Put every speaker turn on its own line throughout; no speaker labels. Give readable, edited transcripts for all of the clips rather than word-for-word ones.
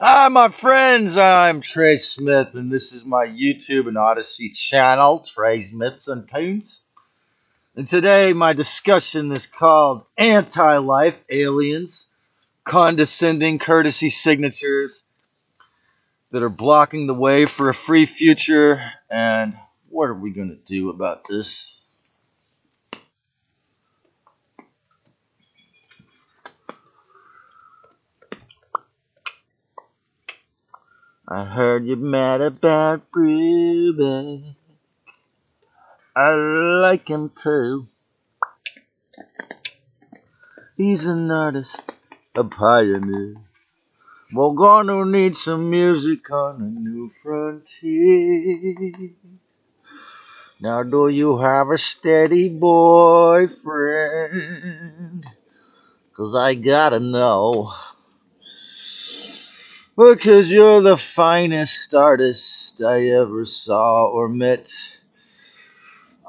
Hi, my friends. I'm Trey Smith, and this is my YouTube and Odyssey channel, Trey Smiths and Tunes. And today, my discussion is called Anti-Life Aliens Condescending Courtesy Signatures that are blocking the way for a free future. And what are we going to do about this? I heard you're mad about Ruby. I like him too. He's an artist, a pioneer. We're gonna need some music on a new frontier. Now, do you have a steady boyfriend? 'Cause I gotta know. Because you're the finest artist I ever saw or met.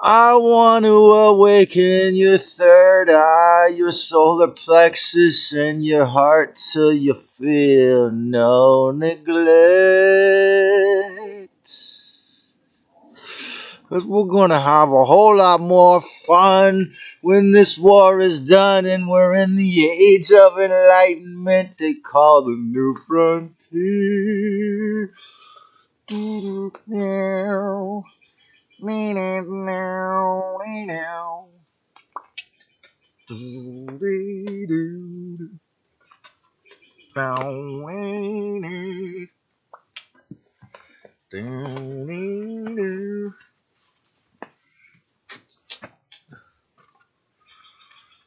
I want to awaken your third eye, your solar plexus, and your heart till you feel no neglect. Because we're going to have a whole lot more fun when this war is done and we're in the age of enlightenment they call the new frontier. Now.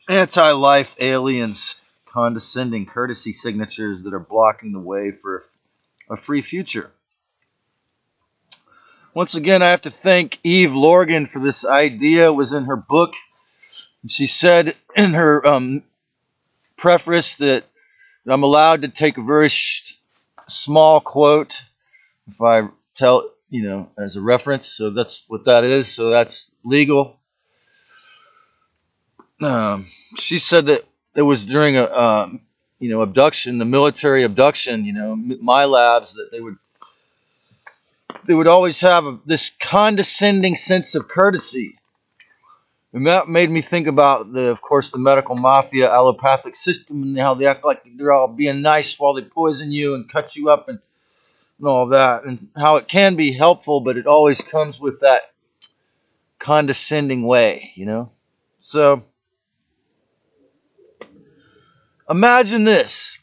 Anti-life aliens, condescending courtesy signatures that are blocking the way for a free future. Once again, I have to thank Eve Lorgan for this idea. It was in her book. She said in her preface that I'm allowed to take a very small quote if I tell, as a reference. So that's what that is. So that's legal. She said that it was during a, abduction, the military abduction, my labs, that they would always have this condescending sense of courtesy. And that made me think about, of course, the medical mafia allopathic system and how they act like they're all being nice while they poison you and cut you up and all that. And how it can be helpful, but it always comes with that condescending way. So, imagine this.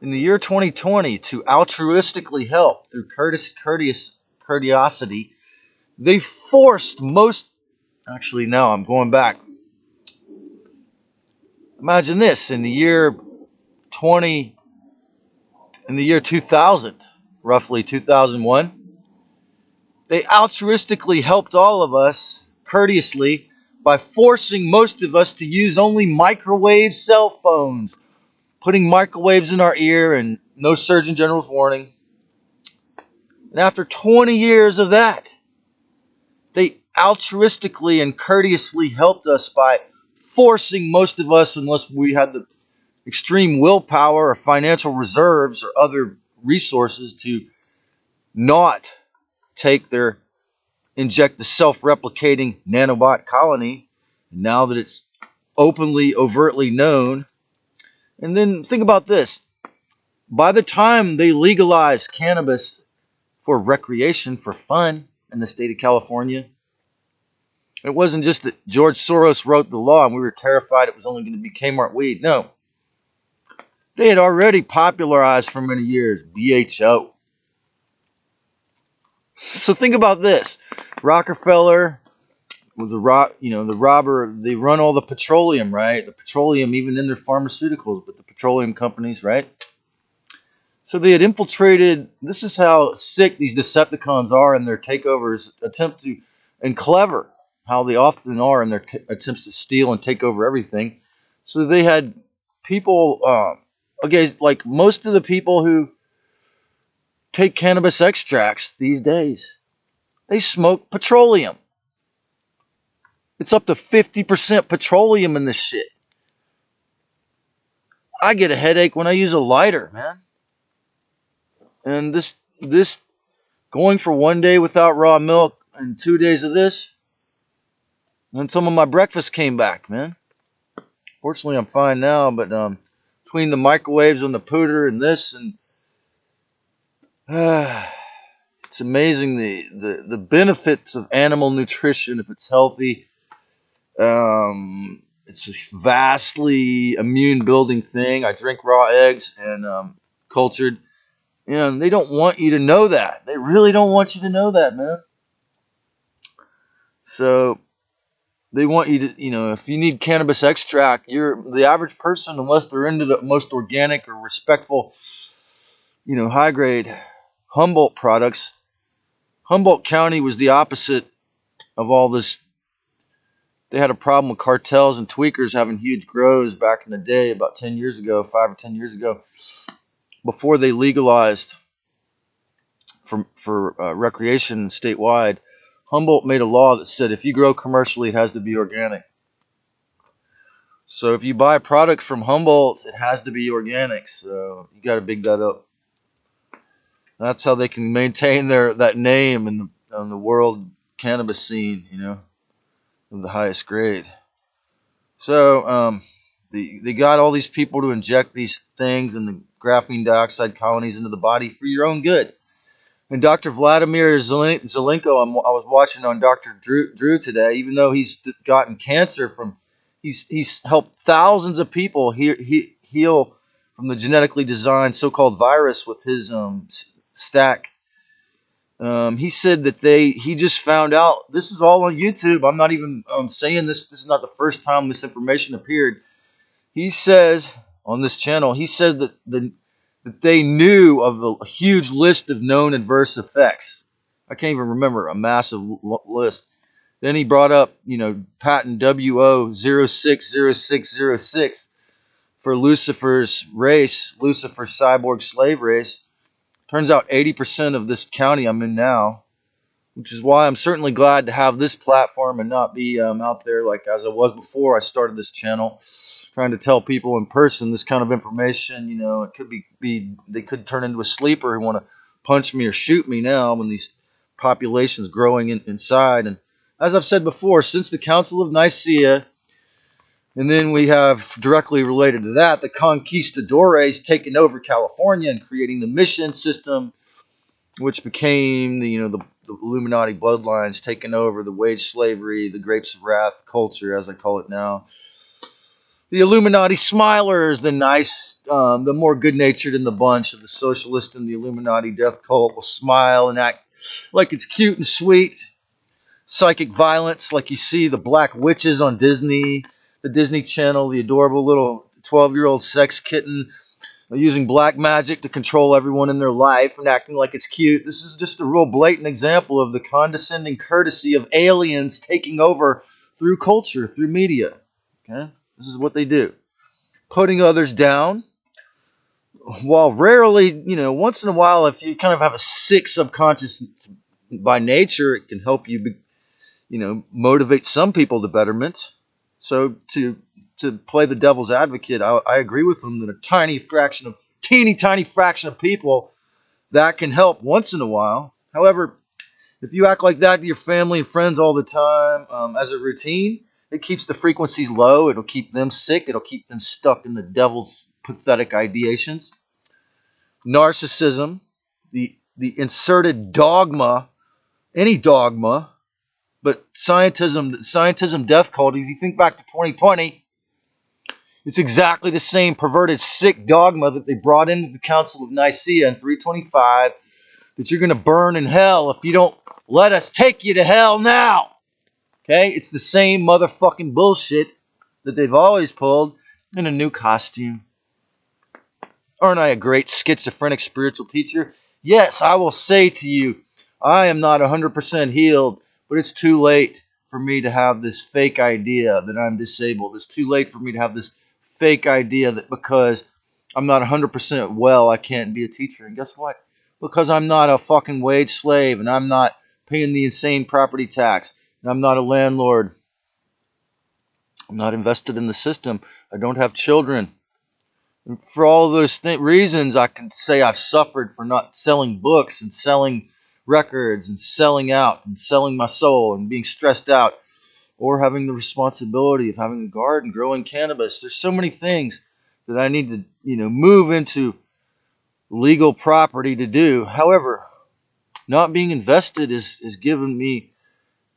In the year 2020, to altruistically help through courteosity, they forced most... Actually, no, I'm going back. Imagine this. In the year 2000, roughly 2001, they altruistically helped all of us courteously by forcing most of us to use only microwave cell phones, putting microwaves in our ear and no Surgeon General's warning. And after 20 years of that, they altruistically and courteously helped us by forcing most of us, unless we had the extreme willpower or financial reserves or other resources, to not inject the self-replicating nanobot colony. Now that it's overtly known. And then think about this. By the time they legalized cannabis for recreation, for fun in the state of California, it wasn't just that George Soros wrote the law and we were terrified it was only going to be Kmart weed. No. They had already popularized for many years BHO. So think about this. Rockefeller was the robber. They run all the petroleum, right? The petroleum, even in their pharmaceuticals, but the petroleum companies, right? So they had infiltrated. This is how sick these Decepticons are in their takeovers, and clever, how they often are in their attempts to steal and take over everything. So they had people, like most of the people who take cannabis extracts these days, they smoke petroleum. It's up to 50% petroleum in this shit. I get a headache when I use a lighter, man. And this going for 1 day without raw milk and 2 days of this, and some of my breakfast came back, man. Fortunately, I'm fine now, but between the microwaves and the pooter and this, and it's amazing the benefits of animal nutrition if it's healthy. It's a vastly immune building thing. I drink raw eggs and cultured. And they don't want you to know that. They really don't want you to know that, man. So they want you to, if you need cannabis extract, you're the average person, unless they're into the most organic or respectful, high grade Humboldt products. Humboldt County was the opposite of all this. They had a problem with cartels and tweakers having huge grows back in the day, about 10 years ago, 5 or 10 years ago, before they legalized for recreation statewide. Humboldt made a law that said if you grow commercially, it has to be organic. So if you buy a product from Humboldt, it has to be organic. So you got to big that up. That's how they can maintain that name in the world cannabis scene, of the highest grade. So they got all these people to inject these things and the graphene dioxide colonies into the body for your own good. And Dr. Vladimir Zelenko, I was watching on Dr. Drew today, even though he's gotten cancer he's helped thousands of people heal from the genetically designed so-called virus with his stack. He said that he just found out, this is all on YouTube. I'm not even saying this. This is not the first time this information appeared. He says on this channel, he said that they knew of a huge list of known adverse effects. I can't even remember, a massive list. Then he brought up, patent WO 060606 for Lucifer's race, Lucifer's cyborg slave race. Turns out 80% of this county I'm in now, which is why I'm certainly glad to have this platform and not be out there like as I was before I started this channel, trying to tell people in person this kind of information. It could be they could turn into a sleeper who want to punch me or shoot me now when these populations growing inside. And as I've said before, since the Council of Nicaea, and then we have directly related to that, the conquistadores taking over California and creating the mission system, which became the Illuminati bloodlines taking over the wage slavery, the grapes of wrath culture, as I call it now. The Illuminati smilers, the nice, the more good-natured in the bunch of the socialist and the Illuminati death cult will smile and act like it's cute and sweet. Psychic violence, like you see the black witches on Disney, the Disney Channel, the adorable little 12-year-old sex kitten using black magic to control everyone in their life and acting like it's cute. This is just a real blatant example of the condescending courtesy of aliens taking over through culture, through media. Okay? This is what they do. Putting others down, while rarely, once in a while, if you kind of have a sick subconscious by nature, it can help you, motivate some people to betterment. So to play the devil's advocate, I agree with them that a teeny tiny fraction of people, that can help once in a while. However, if you act like that to your family and friends all the time as a routine, it keeps the frequencies low. It'll keep them sick. It'll keep them stuck in the devil's pathetic ideations. Narcissism, the inserted dogma, any dogma, but scientism death cult, if you think back to 2020, it's exactly the same perverted, sick dogma that they brought into the Council of Nicaea in 325, that you're going to burn in hell if you don't let us take you to hell now. Okay? It's the same motherfucking bullshit that they've always pulled in a new costume. Aren't I a great schizophrenic spiritual teacher? Yes, I will say to you, I am not 100% healed, but it's too late for me to have this fake idea that I'm disabled. It's too late for me to have this fake idea that because I'm not 100% well, I can't be a teacher. And guess what? Because I'm not a fucking wage slave, and I'm not paying the insane property tax, and I'm not a landlord. I'm not invested in the system. I don't have children. And for all those reasons, I can say I've suffered for not selling books and selling records and selling out and selling my soul and being stressed out, or having the responsibility of having a garden, growing cannabis. There's so many things that I need to, move into legal property to do. However, not being invested is given me,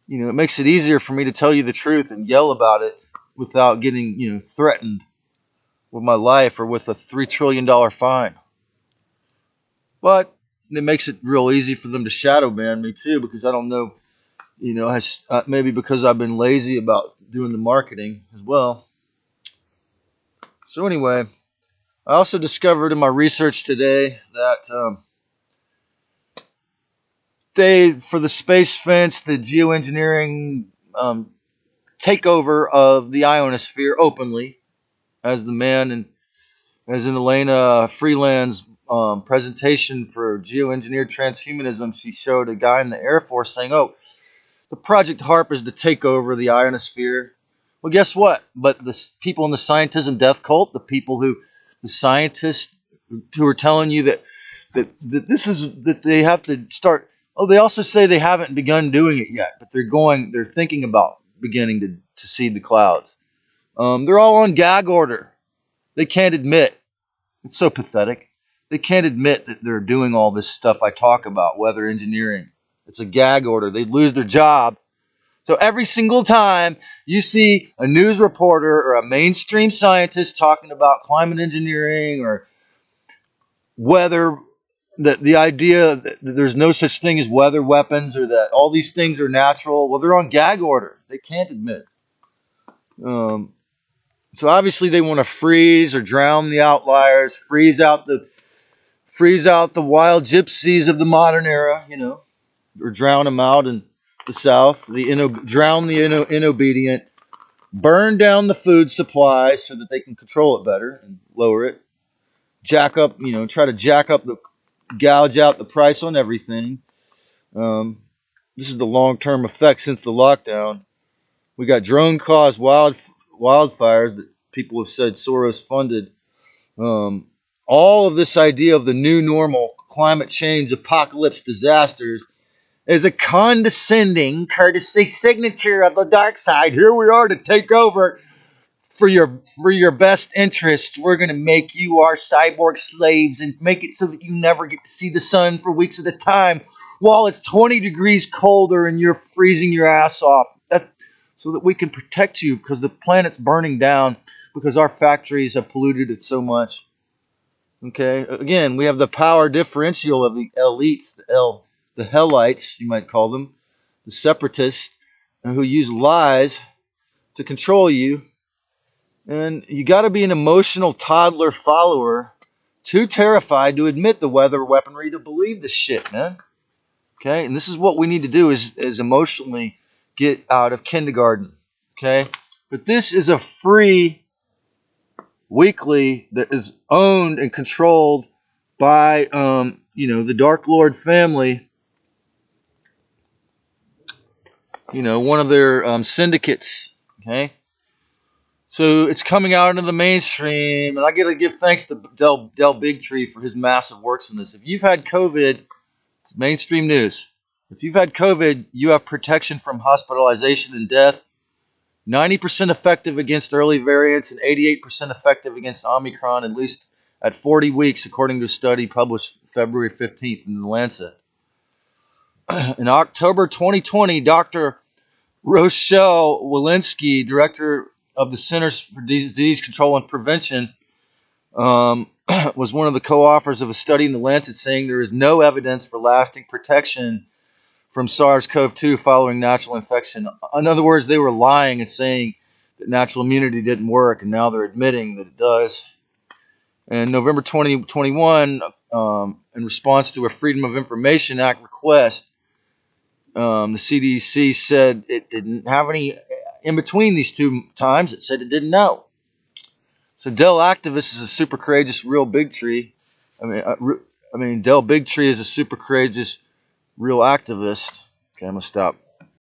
it makes it easier for me to tell you the truth and yell about it without getting, threatened with my life or with a $3 trillion fine. But it makes it real easy for them to shadow ban me too, because I don't know, maybe because I've been lazy about doing the marketing as well. So anyway, I also discovered in my research today that for the space fence, the geoengineering takeover of the ionosphere openly, as the man and as in Elena Freeland's presentation for geoengineered transhumanism, she showed a guy in the Air Force saying, "Oh, the Project HARP is to take over the ionosphere." Well, guess what? But the people in the scientism death cult, the scientists who are telling you that they have to start. Oh, they also say they haven't begun doing it yet, but they're thinking about beginning to seed the clouds. They're all on gag order. They can't admit. It's so pathetic. They can't admit that they're doing all this stuff I talk about, weather engineering. It's a gag order. They'd lose their job. So every single time you see a news reporter or a mainstream scientist talking about climate engineering or weather, that the idea that there's no such thing as weather weapons or that all these things are natural, well, they're on gag order. They can't admit. So obviously they want to freeze or drown the outliers, freeze out the wild gypsies of the modern era, or drown them out in the South, drown the inobedient, burn down the food supply so that they can control it better and lower it, try to gouge out the price on everything. This is the long-term effect since the lockdown. We got drone-caused wildfires that people have said Soros funded. All of this idea of the new normal, climate change, apocalypse, disasters, is a condescending courtesy signature of the dark side. Here we are to take over for your best interest. We're going to make you our cyborg slaves and make it so that you never get to see the sun for weeks at a time while it's 20 degrees colder and you're freezing your ass off. That's so that we can protect you, because the planet's burning down because our factories have polluted it so much. Okay, again, we have the power differential of the elites, the Hellites, you might call them, the separatists, who use lies to control you. And you got to be an emotional toddler follower, too terrified to admit the weather weaponry to believe this shit, man. Okay, and this is what we need to do is emotionally get out of kindergarten. Okay, but this is a free weekly that is owned and controlled by the Dark Lord family, one of their syndicates. Okay, so it's coming out into the mainstream, and I got to give thanks to Del Bigtree for his massive works in this. If you've had COVID, it's mainstream news. If you've had COVID, you have protection from hospitalization and death. 90% effective against early variants and 88% effective against Omicron, at least at 40 weeks, according to a study published February 15th in The Lancet. In October 2020, Dr. Rochelle Walensky, director of the Centers for Disease Control and Prevention, was one of the co-authors of a study in The Lancet saying there is no evidence for lasting protection from SARS-CoV-2 following natural infection. In other words, they were lying and saying that natural immunity didn't work, and now they're admitting that it does. In November 2021, in response to a Freedom of Information Act request, the CDC said it didn't have any, in between these two times, it said it didn't know. So Del Activist is a super courageous, real Bigtree. Del Bigtree is a super courageous, real activist. Okay, I'm going to stop.